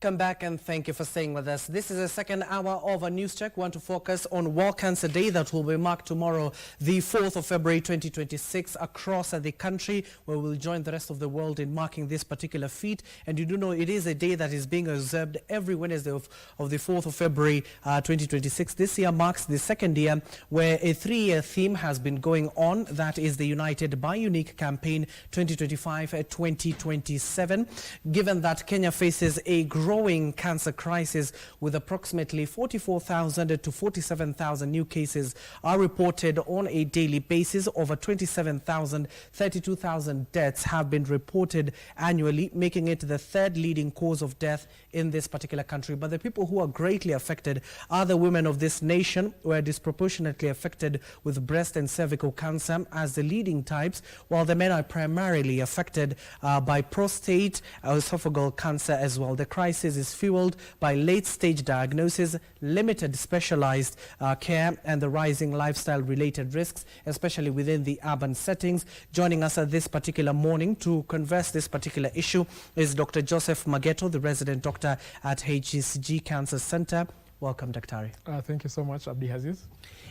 Come back and thank you for staying with us. This is the second hour of a news check. We want to focus on World Cancer Day that will be marked tomorrow, the 4th of February 2026, across the country, where we'll join the rest of the world in marking this particular feat. And you do know it is a day that is being observed every Wednesday of the 4th of February 2026. This year marks the second year where a 3-year theme has been going on. That is the United by Unique campaign 2025-2027. Given that Kenya faces a growing cancer crisis with approximately 44,000 to 47,000 new cases are reported on a daily basis. Over 27,000, 32,000 deaths have been reported annually, making it the third leading cause of death in this particular country. But the people who are greatly affected are the women of this nation, who are disproportionately affected with breast and cervical cancer as the leading types, while the men are primarily affected by prostate, esophageal cancer as well. The crisis is fueled by late-stage diagnosis, limited specialized care, and the rising lifestyle-related risks, especially within the urban settings. Joining us at this particular morning to converse this particular issue is Dr. Joseph Mageto, the resident doctor at HCG Cancer Center. Welcome, Dr. Thank you so much, Abdi Aziz.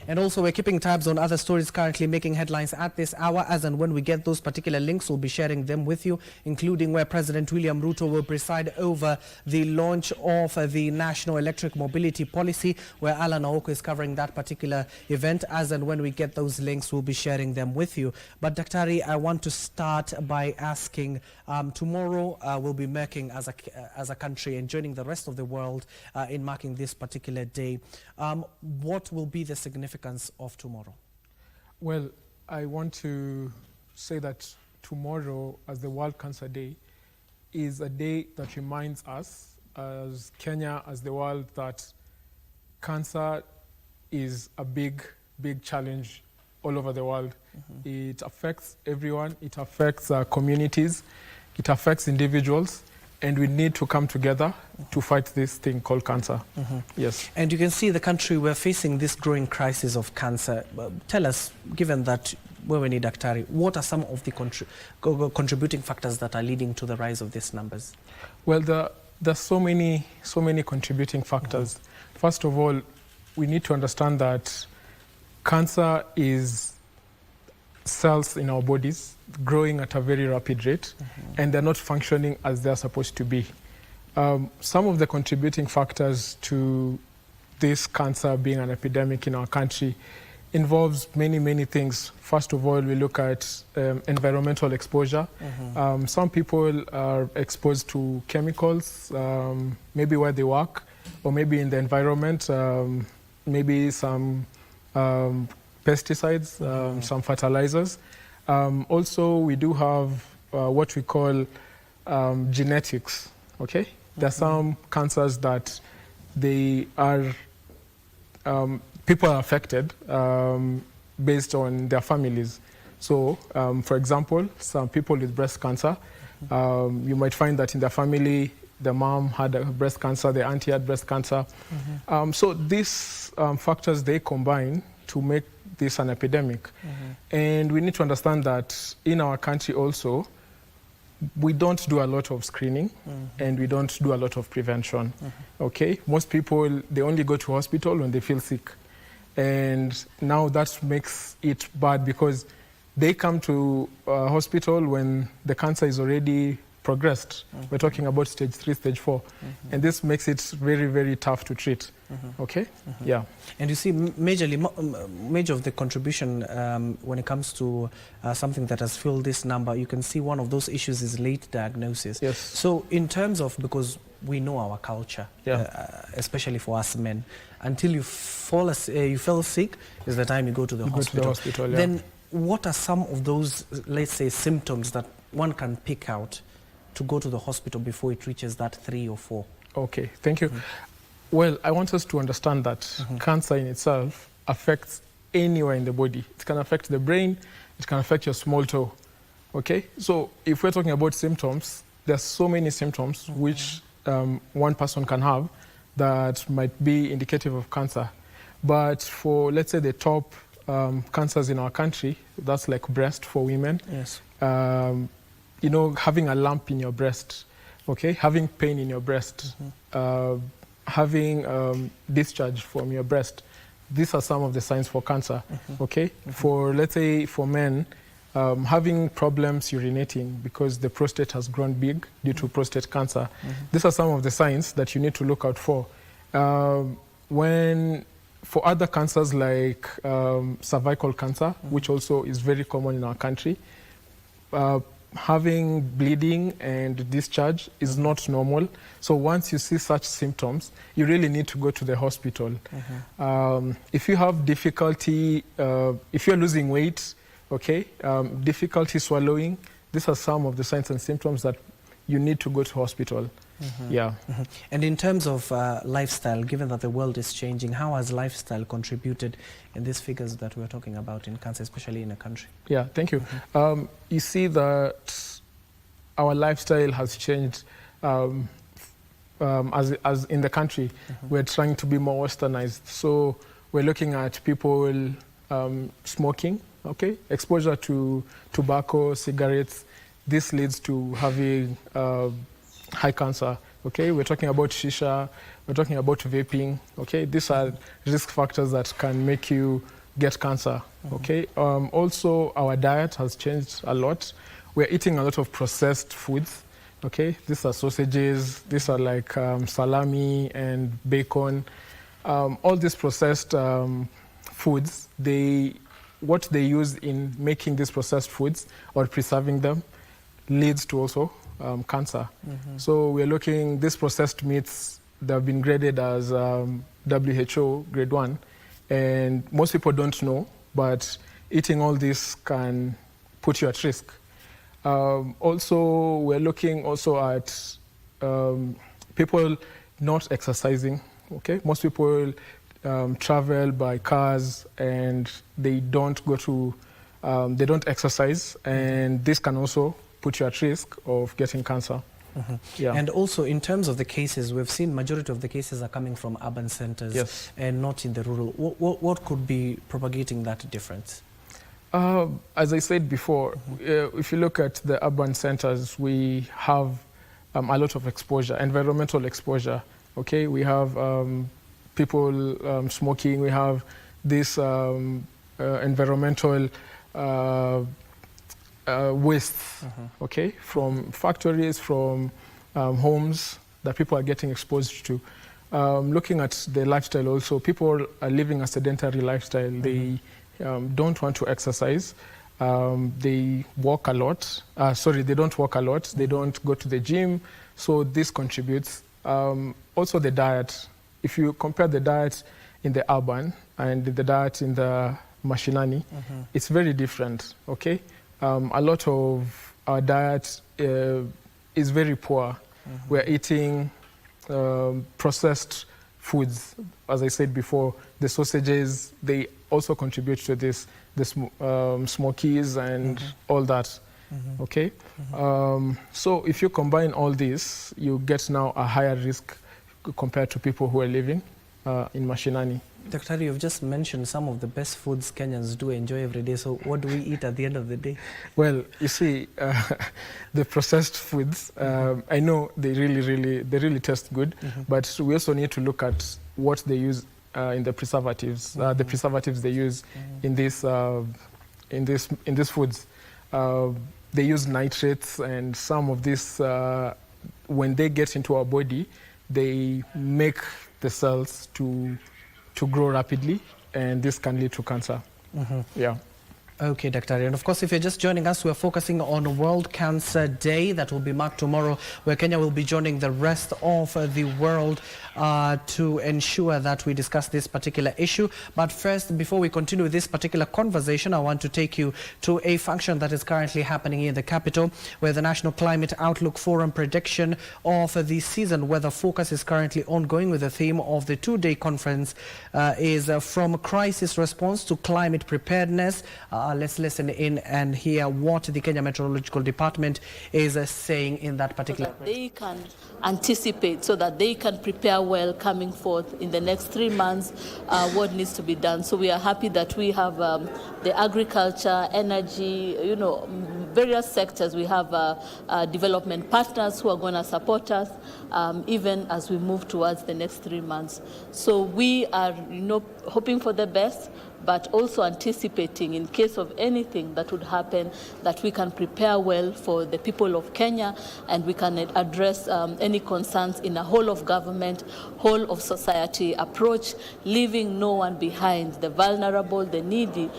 And also, we're keeping tabs on other stories currently making headlines at this hour. As and when we get those particular links, we'll be sharing them with you, including where President William Ruto will preside over the launch of the National Electric Mobility Policy, where Alan Aoko is covering that particular event. As and when we get those links, we'll be sharing them with you. But, Dr. I want to start by asking, tomorrow we'll be marking as a country and joining the rest of the world in marking this particular day. What will be the significance of tomorrow? Well, I want to say that tomorrow, as the World Cancer Day, is a day that reminds us, as Kenya, as the world, that cancer is a big, big challenge all over the world. It affects everyone, it affects communities, it affects individuals, and we need to come together to fight this thing called cancer. Yes. And you can see the country, we're facing this growing crisis of cancer. Tell us, given that we're in Daktari, what are some of the contributing factors that are leading to the rise of these numbers? Well, there's so many contributing factors. First of all, we need to understand that cancer is cells in our bodies growing at a very rapid rate, and they're not functioning as they're supposed to be. Some of the contributing factors to this cancer being an epidemic in our country involves many things. First of all, we look at environmental exposure. Some people are exposed to chemicals, maybe where they work, or maybe in the environment, maybe some pesticides, some fertilizers. Also, we do have what we call genetics, okay? There are some cancers that they are, people are affected based on their families. So, for example, some people with breast cancer, you might find that in their family, the mom had breast cancer, the auntie had breast cancer. So these factors, they combine to make this an epidemic. And we need to understand that in our country also, we don't do a lot of screening and we don't do a lot of prevention. Okay? Most people, they only go to hospital when they feel sick. And now that makes it bad because they come to hospital when the cancer is already progressed. We're talking about stage 3, stage 4. And this makes it very tough to treat. Okay? Yeah. And you see, major of the contribution when it comes to something that has fueled this number, you can see one of those issues is late diagnosis. Yes. So in terms of, because we know our culture, especially for us men, until you fell sick is the time you go to the hospital. Then what are some of those, let's say, symptoms that one can pick out to go to the hospital before it reaches that 3 or 4? Okay, thank you. Well, I want us to understand that cancer in itself affects anywhere in the body. It can affect the brain, it can affect your small toe. Okay? So if we're talking about symptoms, there's so many symptoms which one person can have that might be indicative of cancer. But for, let's say, the top cancers in our country, that's like breast for women. Yes. You know, having a lump in your breast okay, having pain in your breast, having discharge from your breast. These are some of the signs for cancer, okay? For, let's say, for men, having problems urinating because the prostate has grown big due to prostate cancer. These are some of the signs that you need to look out for. For other cancers like cervical cancer, which also is very common in our country, having bleeding and discharge is not normal. So once you see such symptoms, you really need to go to the hospital. If you have difficulty, if you're losing weight, okay, difficulty swallowing, these are some of the signs and symptoms that you need to go to hospital. Yeah. And in terms of lifestyle, given that the world is changing, how has lifestyle contributed in these figures that we're talking about in cancer, especially in a country? Yeah, thank you. You see that our lifestyle has changed as in the country. We're trying to be more westernized. So we're looking at people smoking, okay, exposure to tobacco, cigarettes. This leads to having high cancer, okay? We're talking about shisha, we're talking about vaping, okay? These are risk factors that can make you get cancer, okay? Also, our diet has changed a lot. We're eating a lot of processed foods, okay? These are sausages, these are like salami and bacon. All these processed foods, what they use in making these processed foods or preserving them leads to also cancer. So we're looking, these processed meats, they've been graded as WHO grade 1, and most people don't know, but eating all this can put you at risk. Also, we're looking also at people not exercising, okay? Most people travel by cars and they don't go to, they don't exercise, and this can also put you at risk of getting cancer. Yeah. And also, in terms of the cases, we've seen majority of the cases are coming from urban centers and not in the rural. What could be propagating that difference? As I said before, if you look at the urban centers, we have a lot of exposure, environmental exposure. Okay, we have people smoking, we have this environmental waste, okay, from factories, from homes that people are getting exposed to. Looking at the lifestyle also, people are living a sedentary lifestyle. They don't want to exercise. They walk a lot. They don't walk a lot. They don't go to the gym. So this contributes. Also the diet. If you compare the diet in the urban and the diet in the mashinani, it's very different, okay? A lot of our diet is very poor. We're eating processed foods. As I said before, the sausages, they also contribute to this, the smokies and all that, okay? So if you combine all this, you get now a higher risk compared to people who are living in mashinani. Dr. You've just mentioned some of the best foods Kenyans do enjoy every day. So what do we eat at the end of the day? Well, you see, the processed foods, I know they really taste good, but we also need to look at what they use in the preservatives. The preservatives they use in these foods. They use nitrates, and some of this, when they get into our body, they make the cells to grow rapidly, and this can lead to cancer. Yeah. Okay, Dr. And of course, if you're just joining us, we're focusing on World Cancer Day that will be marked tomorrow, where Kenya will be joining the rest of the world to ensure that we discuss this particular issue. But first, before we continue with this particular conversation, I want to take you to a function that is currently happening in the capital, where the National Climate Outlook Forum prediction of the season weather focus is currently ongoing, with the theme of the two-day conference is from crisis response to climate preparedness. Let's listen in and hear what the Kenya Meteorological Department is saying in that particular. So that they can anticipate, so that they can prepare well coming forth in the next 3 months, what needs to be done. So we are happy that we have the agriculture, energy, various sectors. We have development partners who are going to support us even as we move towards the next 3 months. So we are, hoping for the best, but also anticipating in case of anything that would happen, that we can prepare well for the people of Kenya, and we can address any concerns in a whole of government, whole of society approach, leaving no one behind, the vulnerable, the needy,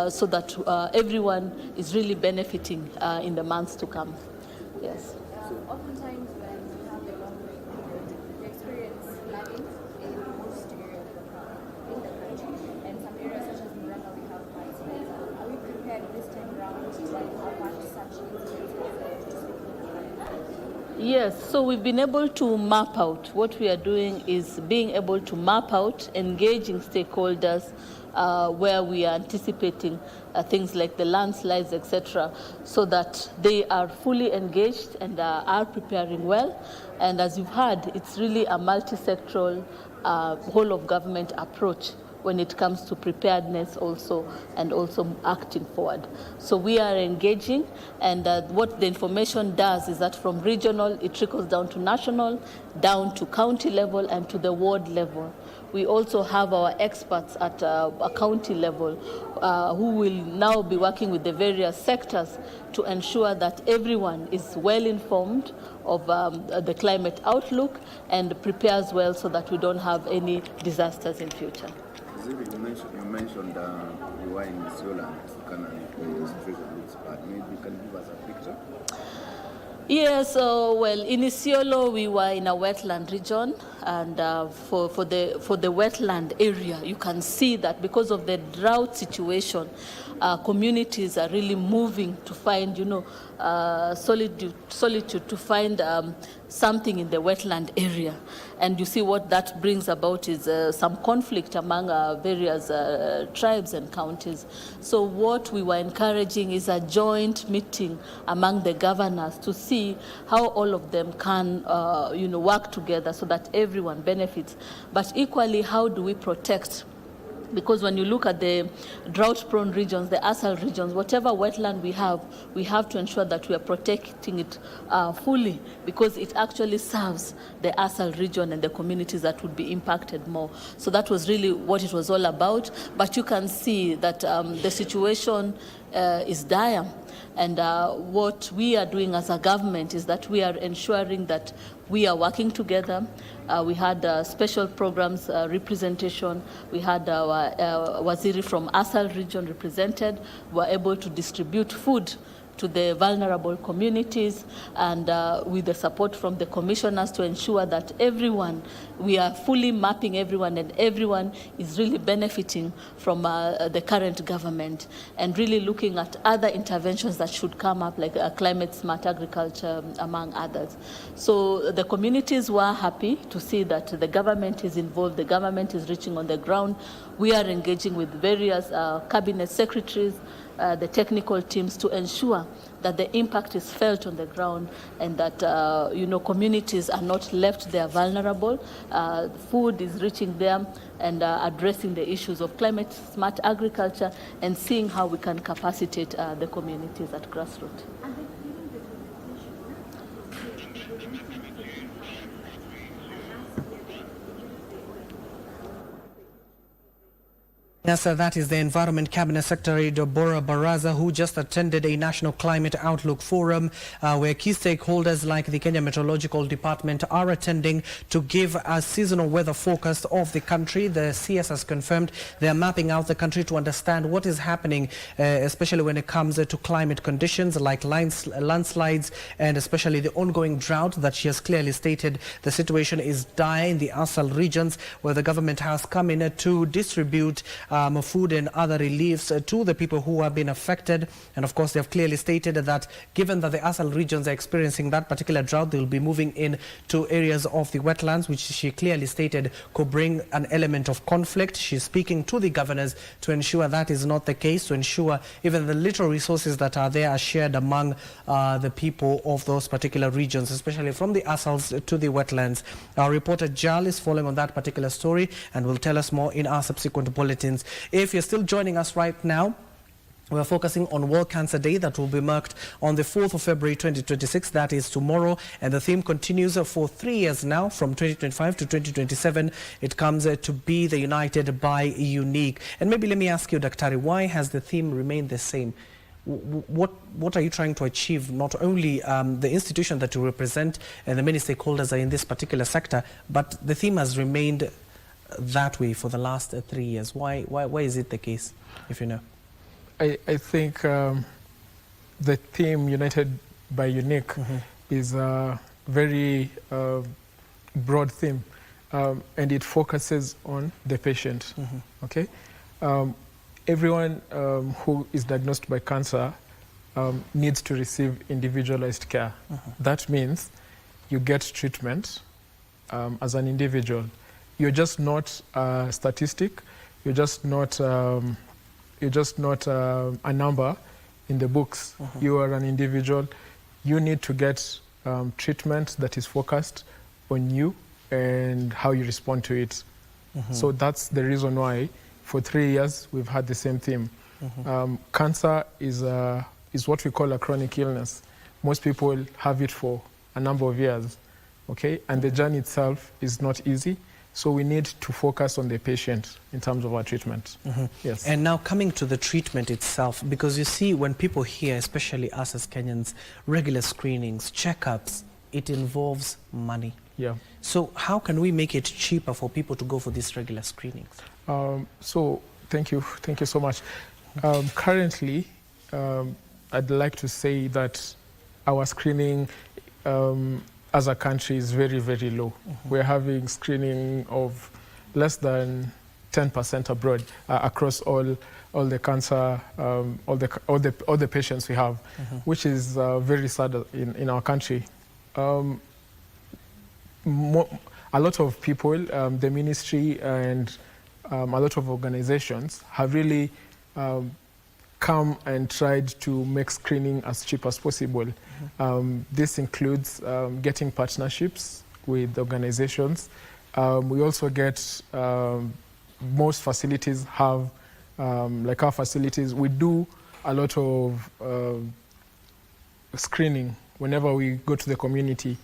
so that everyone is really benefiting in the months to come. Yes. So oftentimes when you have a long break period, you experience flooding in most areas in the country, and some areas such as Murang'a we have mudslides. Are we prepared this time around to avert such incidents? Yes, so we've been able to map out. What we are doing is being able to map out, engaging stakeholders where we are anticipating things like the landslides, etc., so that they are fully engaged and are preparing well. And as you've heard, it's really a multi-sectoral, whole of government approach when it comes to preparedness also, and also acting forward. So we are engaging, and what the information does is that from regional, it trickles down to national, down to county level, and to the ward level. We also have our experts at a county level who will now be working with the various sectors to ensure that everyone is well informed of the climate outlook and prepares well so that we don't have any disasters in future. You mentioned you were in Isiolo and the situation looks bad. Maybe you can give us a picture? Yes, well, in Isiolo we were in a wetland region, and for the wetland area, you can see that because of the drought situation, communities are really moving to find, solitude to find something in the wetland area. And you see what that brings about is some conflict among various tribes and counties. So what we were encouraging is a joint meeting among the governors to see how all of them can work together so that everyone benefits. But equally, how do we protect? Because when you look at the drought-prone regions, the ASAL regions, whatever wetland we have to ensure that we are protecting it fully, because it actually serves the ASAL region and the communities that would be impacted more. So that was really what it was all about. But you can see that the situation is dire. And what we are doing as a government is that we are ensuring that we are working together. We had special programs representation. We had our Waziri from ASAL region represented. We were able to distribute food to the vulnerable communities, and with the support from the commissioners to ensure that everyone, we are fully mapping everyone, and everyone is really benefiting from the current government, and really looking at other interventions that should come up, like climate smart agriculture, among others. So the communities were happy to see that the government is involved, the government is reaching on the ground. We are engaging with various cabinet secretaries, the technical teams, to ensure that the impact is felt on the ground, and that communities are not left there vulnerable. Food is reaching them, and addressing the issues of climate smart agriculture, and seeing how we can capacitate the communities at grassroots. Yes, that is the Environment Cabinet Secretary Deborah Baraza, who just attended a National Climate Outlook Forum where key stakeholders like the Kenya Meteorological Department are attending to give a seasonal weather forecast of the country. The CS has confirmed they are mapping out the country to understand what is happening, especially when it comes to climate conditions like landslides, and especially the ongoing drought that she has clearly stated the situation is dire in the ASAL regions, where the government has come in to distribute food and other reliefs to the people who have been affected. And of course, they have clearly stated that given that the ASAL regions are experiencing that particular drought, they will be moving in to areas of the wetlands, which she clearly stated could bring an element of conflict. She's speaking to the governors to ensure that is not the case, to ensure even the little resources that are there are shared among the people of those particular regions, especially from the ASALs to the wetlands. Our reporter Jal is following on that particular story and will tell us more in our subsequent bulletins. If you're still joining us right now, We're focusing on World Cancer Day that will be marked on the 4th of February 2026. That is tomorrow. And the theme continues for 3 years now, from 2025 to 2027. It comes to be the United by Unique. And maybe let me ask you, Daktari, why has the theme remained the same? What are you trying to achieve? Not only the institution that you represent and the many stakeholders are in this particular sector, but the theme has remained that way for the last 3 years. Why is it the case, if you know? I think the theme United by Unique is a very broad theme, and it focuses on the patient. Okay, everyone who is diagnosed by cancer needs to receive individualized care. That means you get treatment as an individual. You're just not a statistic. You're just not a number in the books. You are an individual. You need to get treatment that is focused on you and how you respond to it. So that's the reason why for 3 years we've had the same theme. Cancer is what we call a chronic illness. Most people have it for a number of years, okay? And the journey itself is not easy. So we need to focus on the patient in terms of our treatment. Yes. And now coming to the treatment itself, because you see when people hear, especially us as Kenyans, regular screenings, checkups, it involves money. Yeah. So how can we make it cheaper for people to go for these regular screenings? So thank you so much. Currently, I'd like to say that our screening as a country is very, very low. We're having screening of less than 10% abroad across all the cancer, all the patients we have, which is very sad in our country. A lot of people, the ministry and a lot of organizations have really come and tried to make screening as cheap as possible. This includes getting partnerships with organizations. We also get, most facilities have, like our facilities, we do a lot of screening whenever we go to the community.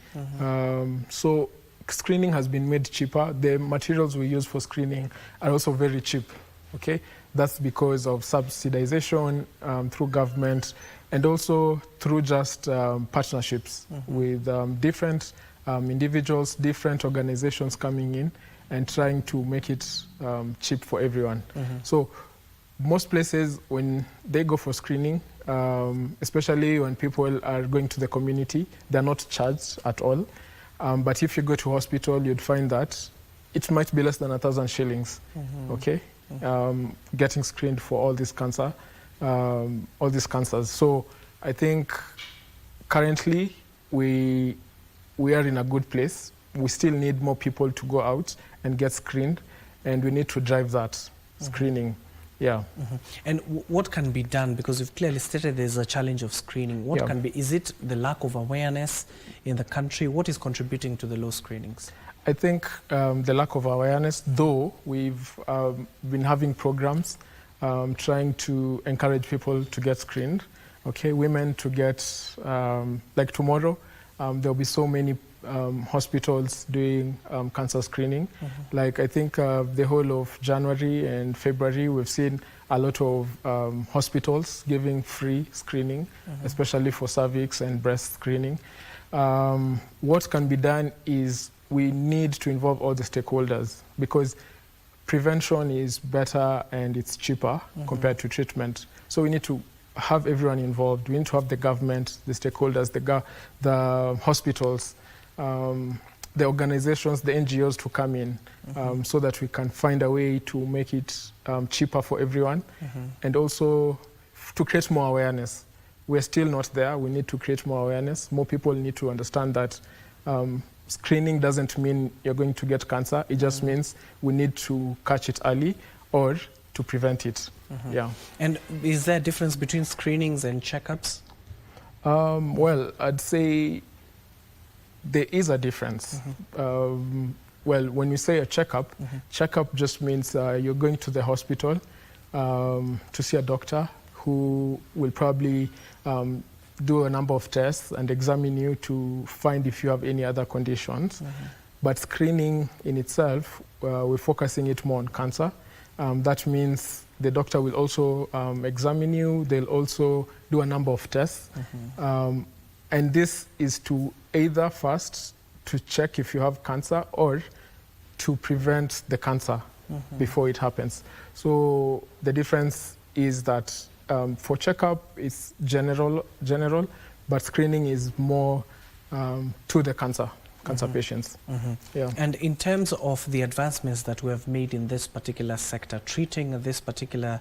So screening has been made cheaper. The materials we use for screening are also very cheap, okay? That's because of subsidization through government and also through just partnerships with different individuals, different organizations coming in and trying to make it cheap for everyone. So most places, when they go for screening, especially when people are going to the community, they're not charged at all. But if you go to hospital, you'd find that it might be less than 1,000 shillings, okay? Getting screened for all this cancer, all these cancers. So I think currently we are in a good place. We still need more people to go out and get screened, and we need to drive that screening. Yeah. And what can be done? Because you've clearly stated there's a challenge of screening. What can be? Is it the lack of awareness in the country? What is contributing to the low screenings? I think the lack of awareness, though we've been having programs trying to encourage people to get screened, okay, women to get, like tomorrow, there'll be so many hospitals doing cancer screening. Like I think the whole of January and February, we've seen a lot of hospitals giving free screening, especially for cervix and breast screening. What can be done is we need to involve all the stakeholders because prevention is better and it's cheaper compared to treatment. So we need to have everyone involved. We need to have the government, the stakeholders, the hospitals, the organizations, the NGOs to come in so that we can find a way to make it cheaper for everyone and also to create more awareness. We're still not there. We need to create more awareness. More people need to understand that screening doesn't mean you're going to get cancer. It just means we need to catch it early or to prevent it. Yeah. And is there a difference between screenings and checkups? Well, I'd say there is a difference. Well, when you say a checkup, checkup just means you're going to the hospital to see a doctor who will probably do a number of tests and examine you to find if you have any other conditions. But screening in itself, we're focusing it more on cancer. That means the doctor will also examine you. They'll also do a number of tests. And this is to either first to check if you have cancer or to prevent the cancer before it happens. So the difference is that for checkup, it's general, but screening is more to the cancer patients. Yeah. And in terms of the advancements that we have made in this particular sector, treating this particular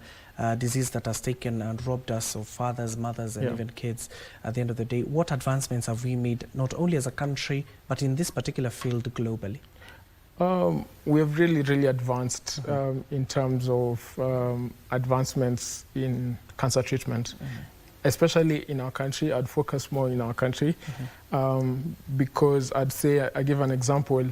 disease that has taken and robbed us of fathers, mothers, and even kids at the end of the day, what advancements have we made, not only as a country, but in this particular field globally? We have really advanced in terms of advancements in cancer treatment. Especially in our country. I'd focus more in our country because I'd say, I give an example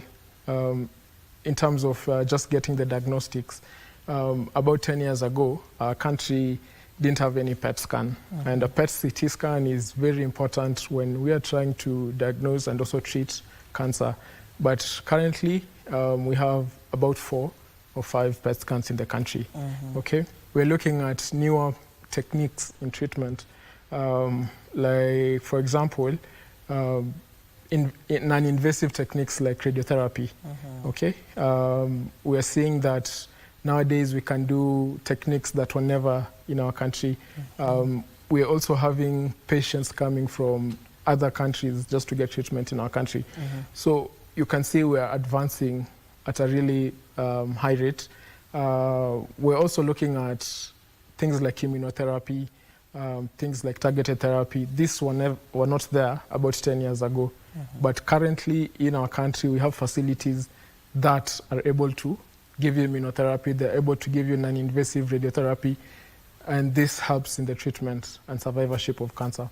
in terms of just getting the diagnostics. About 10 years ago, our country didn't have any PET scan. And a PET CT scan is very important when we are trying to diagnose and also treat cancer. But currently, we have about 4 or 5 PET scans in the country. Okay, we're looking at newer techniques in treatment. Like, for example, in non-invasive techniques like radiotherapy. Okay, we are seeing that nowadays we can do techniques that were never in our country. We are also having patients coming from other countries just to get treatment in our country. So you can see we are advancing at a really high rate. We're also looking at things like immunotherapy, things like targeted therapy. These were not there about 10 years ago. But currently in our country, we have facilities that are able to give you immunotherapy. They're able to give you non-invasive radiotherapy. And this helps in the treatment and survivorship of cancer.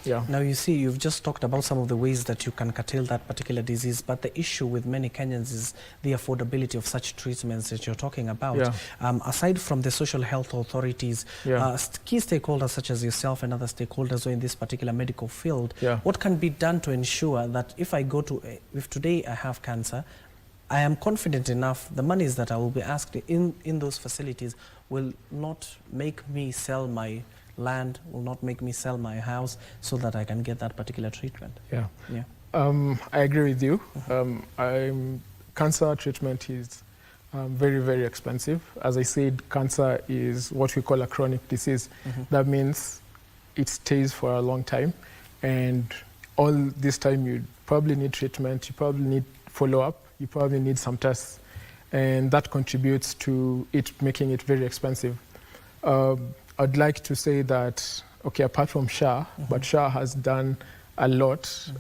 Yeah. Now, you see, you've just talked about some of the ways that you can curtail that particular disease, but the issue with many Kenyans is the affordability of such treatments that you're talking about. Aside from the social health authorities, key stakeholders such as yourself and other stakeholders who are in this particular medical field, what can be done to ensure that if today I have cancer, I am confident enough the monies that I will be asked in those facilities will not make me sell my land, will not make me sell my house so that I can get that particular treatment? I agree with you. Cancer treatment is very expensive. As I said, cancer is what we call a chronic disease. That means it stays for a long time, and all this time you probably need treatment, you probably need follow-up, you probably need some tests, and that contributes to it making it very expensive. I'd like to say that, okay, apart from SHA, but SHA has done a lot,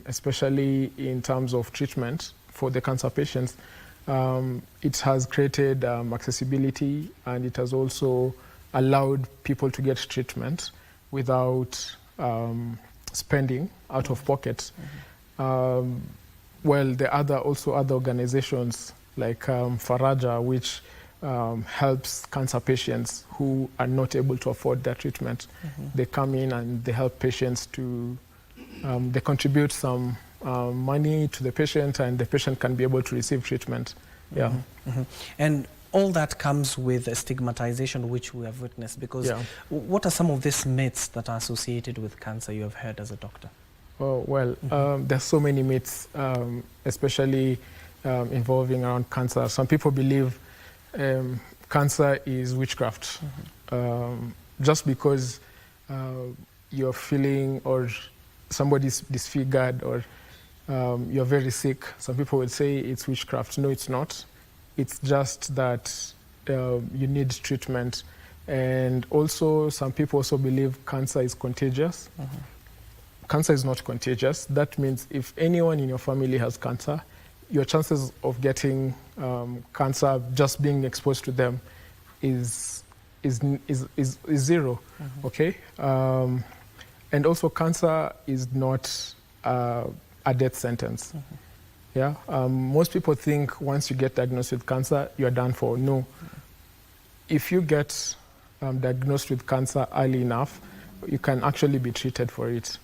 especially in terms of treatment for the cancer patients. It has created accessibility, and it has also allowed people to get treatment without spending out of pocket. Well, there are also other organizations like Faraja, which helps cancer patients who are not able to afford their treatment. They come in and they help patients to, they contribute some money to the patient, and the patient can be able to receive treatment. And all that comes with a stigmatization which we have witnessed, because what are some of these myths that are associated with cancer you have heard as a doctor? Oh, well, there's so many myths, especially involving around cancer. Some people believe cancer is witchcraft. Just because you're feeling, or somebody's disfigured, or you're very sick, some people will say it's witchcraft. No, it's not. It's just that you need treatment. And also, some people also believe cancer is contagious. Cancer is not contagious. That means if anyone in your family has cancer, your chances of getting cancer just being exposed to them is zero. Okay, and also cancer is not a death sentence. Most people think once you get diagnosed with cancer, you're done for. No, if you get diagnosed with cancer early enough, you can actually be treated for it.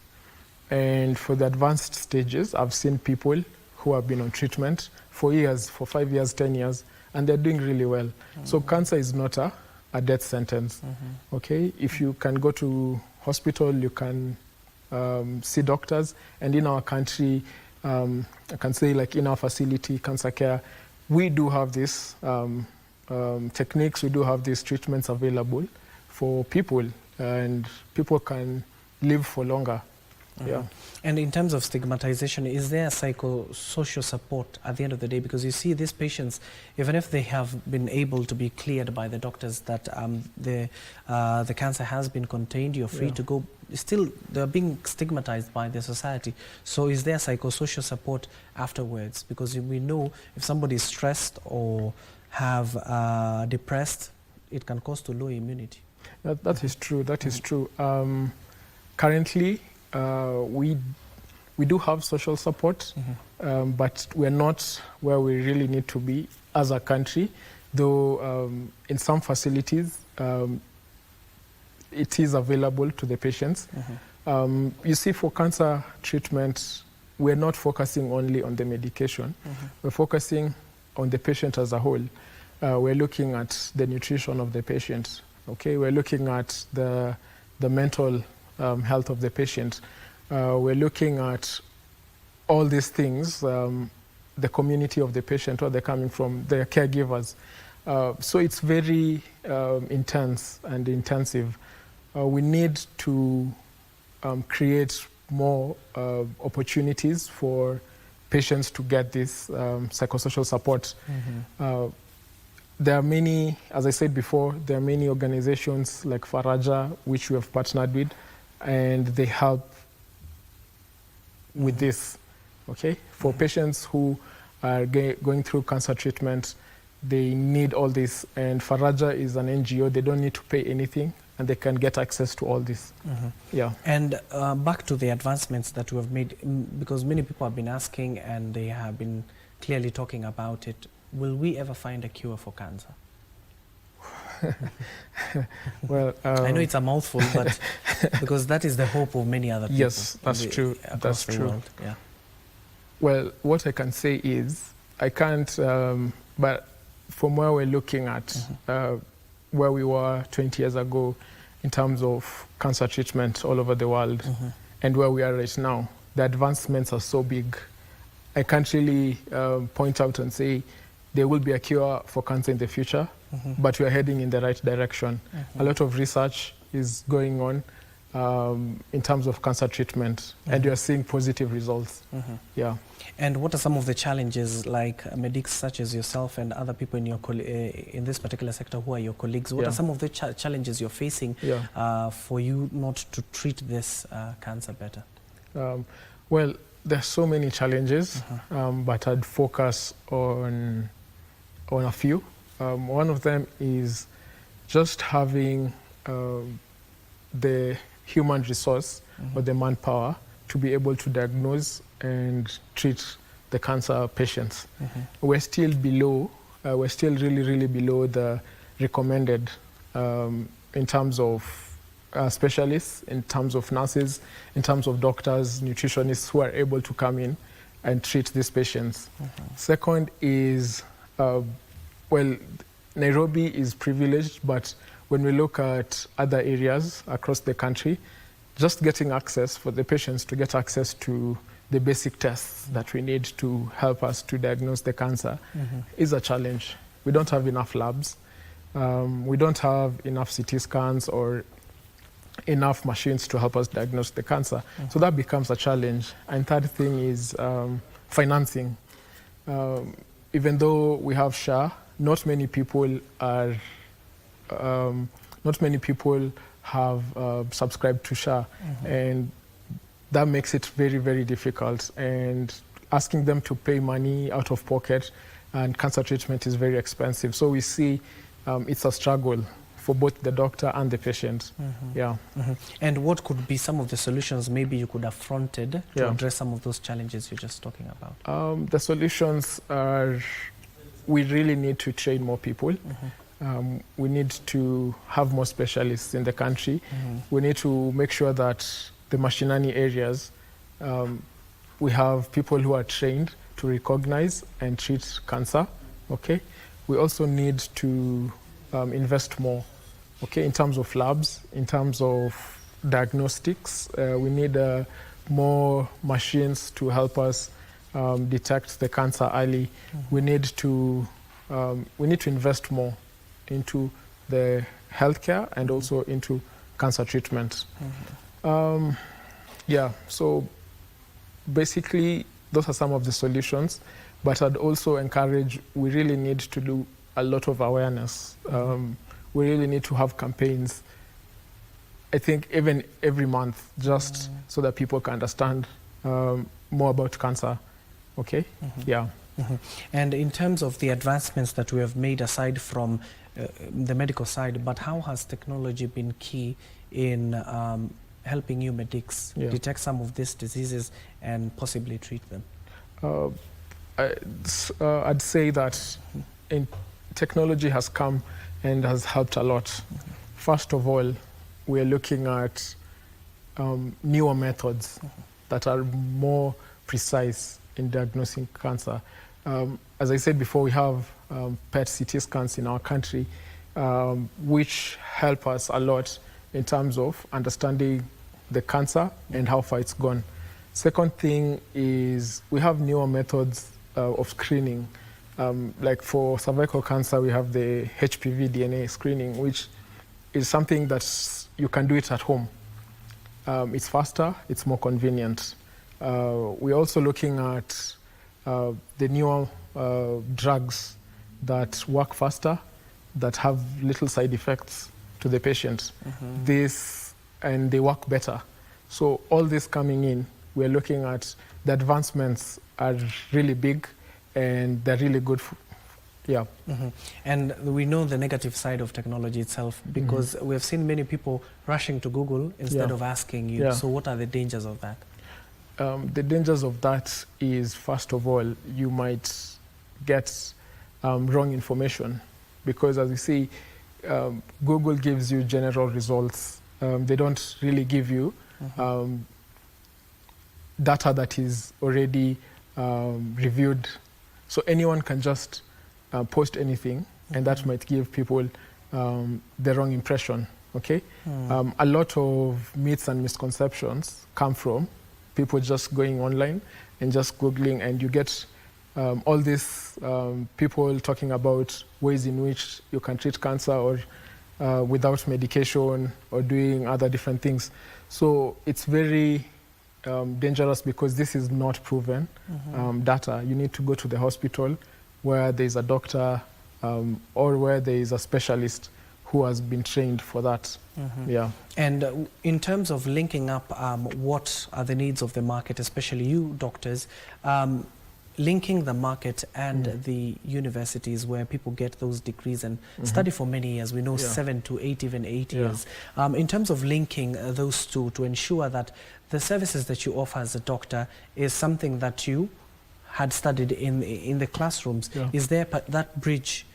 And for the advanced stages, I've seen people who have been on treatment for years, for 5 years, 10 years, and they're doing really well. So cancer is not a death sentence. Okay, if you can go to hospital, you can see doctors, and in our country, I can say like in our facility, cancer care, we do have these techniques, we do have these treatments available for people, and people can live for longer. Yeah. And in terms of stigmatization, is there psychosocial support at the end of the day? Because you see these patients, even if they have been able to be cleared by the doctors that the cancer has been contained, you're free to go, still they're being stigmatized by the society. So is there psychosocial support afterwards? Because we know if somebody is stressed or have depressed, it can cause to low immunity. That is true. That is true. Currently, we do have social support, but we're not where we really need to be as a country, though in some facilities it is available to the patients. You see, for cancer treatment, we're not focusing only on the medication. We're focusing on the patient as a whole. We're looking at the nutrition of the patient. Okay, we're looking at the mental health of the patient. We're looking at all these things, the community of the patient, where they're coming from, their caregivers. So it's very intense and intensive. We need to create more opportunities for patients to get this psychosocial support. There are many, as I said before, there are many organizations like Faraja, which we have partnered with, and they help with this, okay? For patients who are going through cancer treatment, they need all this, and Faraja is an NGO, they don't need to pay anything, and they can get access to all this. Yeah. And back to the advancements that we have made, because many people have been asking and they have been clearly talking about it, will we ever find a cure for cancer? Well, I know it's a mouthful, but because that is the hope of many other people. Yes, that's true. That's true. World. Yeah. Well, what I can say is I can't, but from where we're looking at where we were 20 years ago in terms of cancer treatment all over the world and where we are right now, the advancements are so big. I can't really point out and say there will be a cure for cancer in the future, but we are heading in the right direction. A lot of research is going on in terms of cancer treatment, and we are seeing positive results. Yeah. And what are some of the challenges, like medics such as yourself and other people in your in this particular sector who are your colleagues? What are some of the challenges you're facing for you not to treat this cancer better? Well, there's so many challenges, but I'd focus on a few. One of them is just having the human resource or the manpower to be able to diagnose and treat the cancer patients. We're still below, we're still really below the recommended in terms of specialists, in terms of nurses, in terms of doctors, nutritionists who are able to come in and treat these patients. Second is, well, Nairobi is privileged, but when we look at other areas across the country, just getting access for the patients to get access to the basic tests that we need to help us to diagnose the cancer is a challenge. We don't have enough labs. We don't have enough CT scans or enough machines to help us diagnose the cancer. So that becomes a challenge. And third thing is financing. Even though we have SHA, not many people are, not many people have subscribed to SHA, and that makes it very difficult. And asking them to pay money out of pocket, and cancer treatment is very expensive. So we see it's a struggle for both the doctor and the patient. Yeah. And what could be some of the solutions maybe you could have fronted to address some of those challenges you're just talking about? The solutions are, we really need to train more people. we need to have more specialists in the country. We need to make sure that the mashinani areas, we have people who are trained to recognize and treat cancer. Okay, we also need to invest more. Okay, in terms of labs, in terms of diagnostics, we need more machines to help us detect the cancer early. We need to invest more into the healthcare and also into cancer treatment. Yeah, so basically those are some of the solutions, but I'd also encourage, we really need to do a lot of awareness. We really need to have campaigns, I think even every month, just so that people can understand more about cancer. Okay? Yeah. And in terms of the advancements that we have made aside from the medical side, but how has technology been key in helping you medics detect some of these diseases and possibly treat them? I'd say that technology has come and has helped a lot. First of all, we're looking at newer methods that are more precise in diagnosing cancer. As I said before, we have PET CT scans in our country, which help us a lot in terms of understanding the cancer and how far it's gone. Second thing is we have newer methods of screening. Like for cervical cancer, we have the HPV DNA screening, which is something that you can do it at home. It's faster, it's more convenient. We're also looking at the newer drugs that work faster, that have little side effects to the patient. And they work better. So all this coming in, we're looking at the advancements are really big and they're really good. And we know the negative side of technology itself, because we have seen many people rushing to Google instead of asking you. So what are the dangers of that? The dangers of that is, first of all, you might get wrong information, because as you see, Google gives you general results. They don't really give you data that is already reviewed. So anyone can just post anything, and that might give people the wrong impression. Okay, a lot of myths and misconceptions come from people just going online and just Googling, and you get all these people talking about ways in which you can treat cancer or without medication or doing other different things. So it's very dangerous, because this is not proven data. You need to go to the hospital where there is a doctor or where there is a specialist who has been trained for that. And in terms of linking up, what are the needs of the market, especially you doctors, linking the market and the universities where people get those degrees and study for many years, we know 7 to 8, even 8 years. In terms of linking those two to ensure that the services that you offer as a doctor is something that you had studied in the classrooms, is there that bridge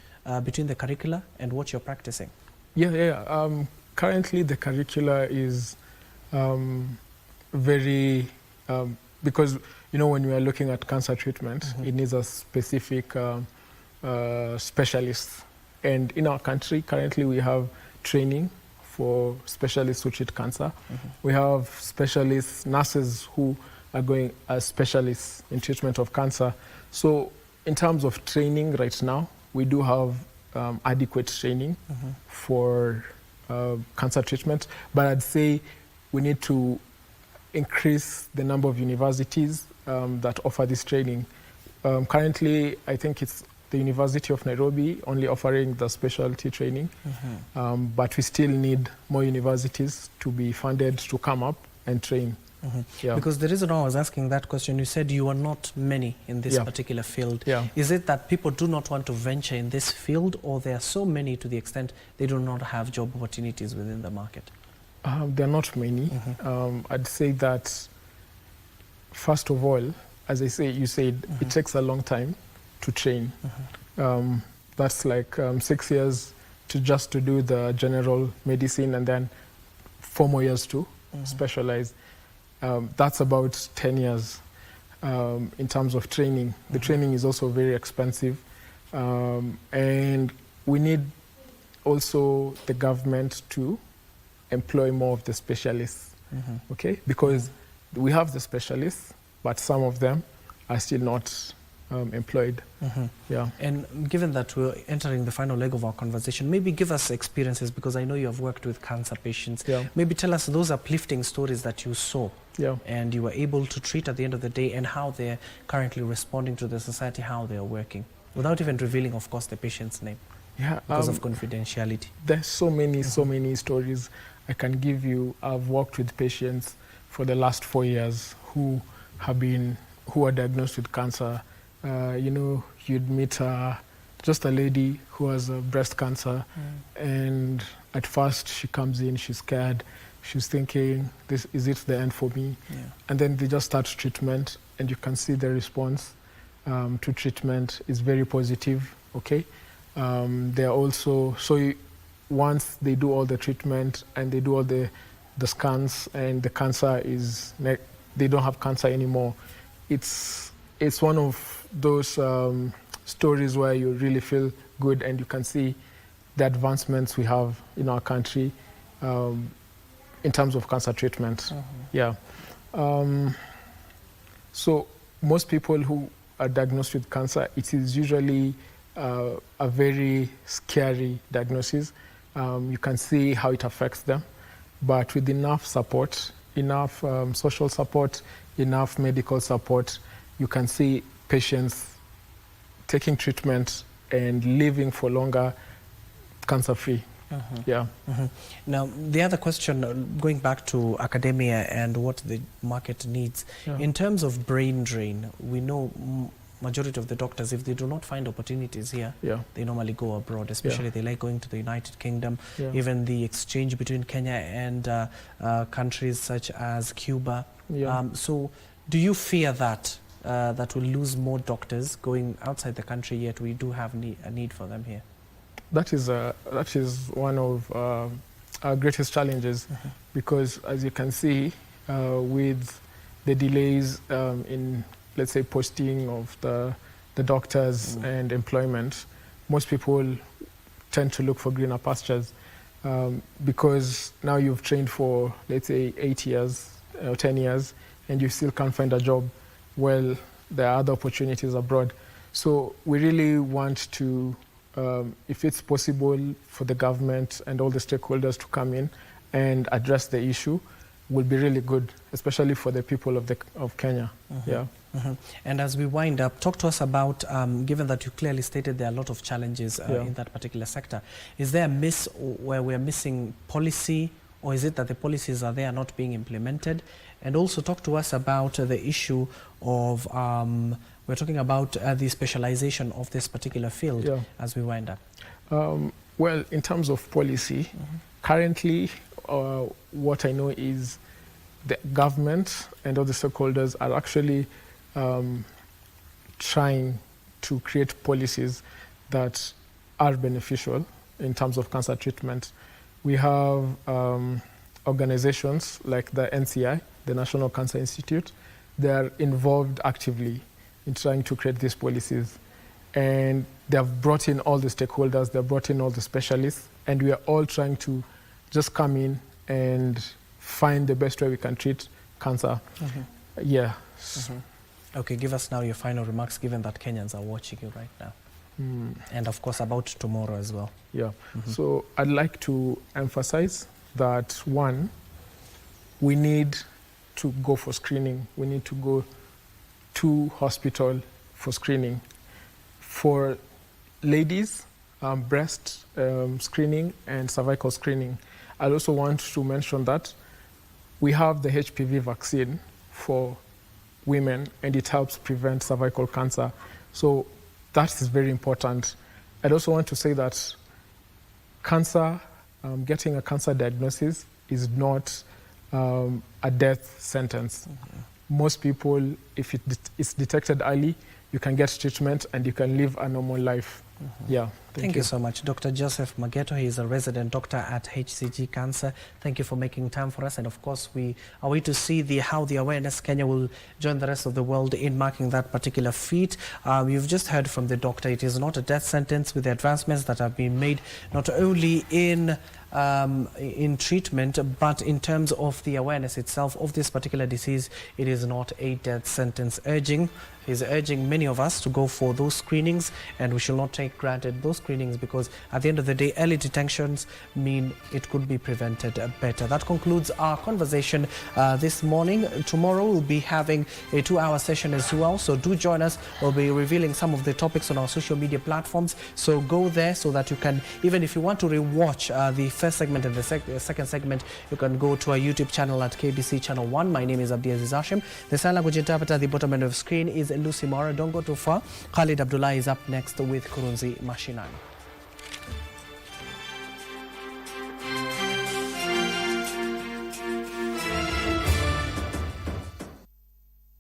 between the curricula and what you're practicing? Currently the curricula is very, because you know, when we are looking at cancer treatment, it needs a specific specialist. And in our country, currently we have training for specialists who treat cancer. We have specialists, nurses who are going as specialists in treatment of cancer. So in terms of training right now, we do have adequate training for cancer treatment. But I'd say we need to increase the number of universities that offer this training. Currently, I think it's the University of Nairobi only offering the specialty training, but we still need more universities to be funded to come up and train. Because the reason I was asking that question, you said you are not many in this particular field. Is it that people do not want to venture in this field, or there are so many to the extent they do not have job opportunities within the market? There are not many. I'd say that, first of all, as you said, it takes a long time to train. That's like 6 years to do the general medicine and then 4 more years to specialize. That's about 10 years in terms of training. The training is also very expensive, and we need also the government to employ more of the specialists, okay? Because we have the specialists, but some of them are still not employed. Yeah. And given that we're entering the final leg of our conversation, maybe give us experiences, because I know you have worked with cancer patients. Yeah. Maybe tell us those uplifting stories that you saw Yeah. and you were able to treat at the end of the day, and how they're currently responding to the society, how they are working, without even revealing, of course, the patient's name Yeah, because of confidentiality. there's so many stories I can give you. I've worked with patients for the last 4 years who are diagnosed with cancer. You know, you'd meet just a lady who has breast cancer, and at first she comes in, she's scared, she's thinking, is it the end for me? Yeah. And then they just start treatment, and you can see the response to treatment is very positive, okay? They're also, once they do all the treatment and they do all the scans, and the cancer is, they don't have cancer anymore, it's one of those stories where you really feel good, and you can see the advancements we have in our country in terms of cancer treatment. Yeah. So most people who are diagnosed with cancer, it is usually a very scary diagnosis. You can see how it affects them, but with enough support, enough social support, enough medical support, you can see patients taking treatment and living for longer cancer-free. Yeah. Now, the other question, going back to academia and what the market needs, in terms of brain drain, we know majority of the doctors, if they do not find opportunities here, they normally go abroad, especially they like going to the United Kingdom, even the exchange between Kenya and countries such as Cuba. So do you fear that that we'll lose more doctors going outside the country, yet we do have a need for them here? That is one of our greatest challenges, because as you can see, with the delays in, let's say, posting of the doctors and employment, most people tend to look for greener pastures, because now you've trained for, let's say, 8 years or 10 years, and you still can't find a job. Well, there are other opportunities abroad. So we really want to, if it's possible for the government and all the stakeholders to come in and address the issue, will be really good, especially for the people of Kenya. And as we wind up, talk to us about, given that you clearly stated there are a lot of challenges in that particular sector, is there a miss where we're missing policy, or is it that the policies are there not being implemented? And also talk to us about the issue of, we're talking about the specialization of this particular field as we wind up. Well, in terms of policy, currently what I know is the government and all the stakeholders are actually trying to create policies that are beneficial in terms of cancer treatment. We have organizations like the NCI, the National Cancer Institute. They are involved actively in trying to create these policies. And they have brought in all the stakeholders, they have brought in all the specialists, and we are all trying to just come in and find the best way we can treat cancer. Okay, give us now your final remarks, given that Kenyans are watching you right now. And of course about tomorrow as well. So I'd like to emphasize that, one, we need to go for screening. We need to go to hospital for screening. For ladies, breast screening and cervical screening. I also want to mention that we have the HPV vaccine for women, and it helps prevent cervical cancer. So that is very important. I'd also want to say that cancer, getting a cancer diagnosis is not a death sentence. Most people, if it's detected early, you can get treatment and you can live a normal life. Thank you so much. Dr. Joseph Mageto, he is a resident doctor at HCG Cancer. Thank you for making time for us. And of course, we are waiting to see how the Awareness Kenya will join the rest of the world in marking that particular feat. You've just heard from the doctor, it is not a death sentence with the advancements that have been made, not only in treatment, but in terms of the awareness itself of this particular disease. It is not a death sentence. He's urging many of us to go for those screenings, and we should not take granted those screenings, because at the end of the day, early detections mean it could be prevented better. That concludes our conversation this morning. Tomorrow we'll be having a 2-hour session as well, so do join us. We'll be revealing some of the topics on our social media platforms, so go there so that you can, even if you want to rewatch the first segment and the second segment, you can go to our YouTube channel at KBC Channel 1. My name is Abdiaziz Hashim. The sign language interpreter at the bottom end of the screen is Lucy Mora. Don't go too far. Khalid Abdullah is up next with Kurunzi Mashinani.